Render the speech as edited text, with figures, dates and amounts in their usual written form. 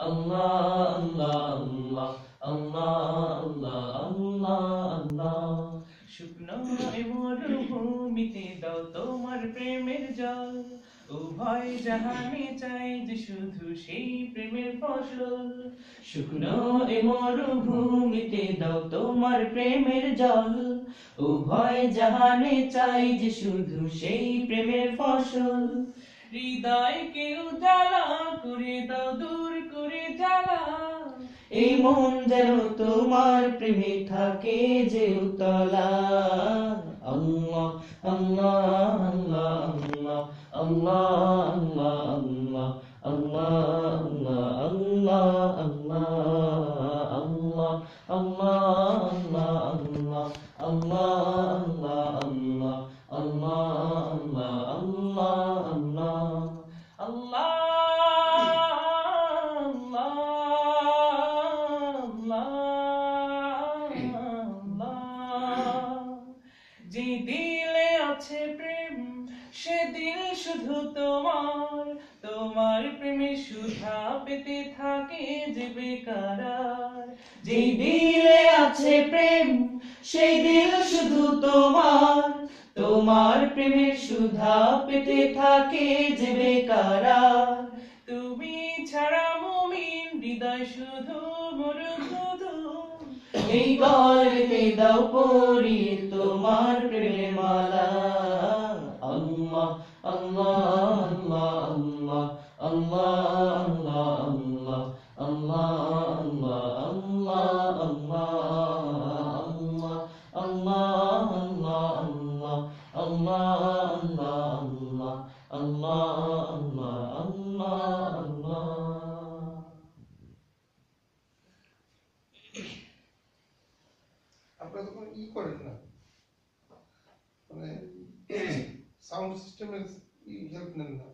আল্লাহ আল্লাহ আল্লাহ আল্লাহ আল্লাহ আল্লাহ। শুকনো এ মরুভূমিতে দাও তোমার প্রেমের জল, উভয় জাহানে চাই যে শুধু সেই প্রেমের ফসল। শুকনো এ মরুভূমিতে দাও তোমার প্রেমের জল, উভয় জাহানে চাই যে শুধু সেই প্রেমের ফসল। হৃদয়কে উজালা করে দাও, দূর করে জ্বালা, এই মন যেন তোমার প্রেমে থাকে যে উতলা। আল্লাহ আল্লাহ আল্লাহ আল্লাহ আল্লাহ আল্লাহ আল্লাহ আল্লাহ আল্লাহ আল্লাহ আল্লাহ আল্লাহ আল্লাহ আল্লাহ আল্লাহ আল্লাহ আল্লাহ আল্লাহ যে দিলে আছে প্রেম সে দিল শুধু তোমার, তোমার প্রেমে সুধা পেতে থাকে যে বেকারার। যে দিলে আছে প্রেম সেই দিল শুধু তোমার, তোমার প্রেমের সুধা পেতে থাকে যে বেকারার। তুমি ছাড়া মুমিন হৃদয় শুধু মরুধু, এই গলেতে দাও পরিয়ে তোমার প্রেমের মালা। আল্লাহ আল্লাহ আল্লাহ আল্লাহ আল্লাহ আল্লাহ আল্লাহ আল্লাহ আল্লাহ আল্লাহ আল্লাহ আল্লাহ আল্লাহ আল্লাহ। আপনারা তো কোনো করেন না, মানে সাউন্ড সিস্টেমের হেল্প নেন না?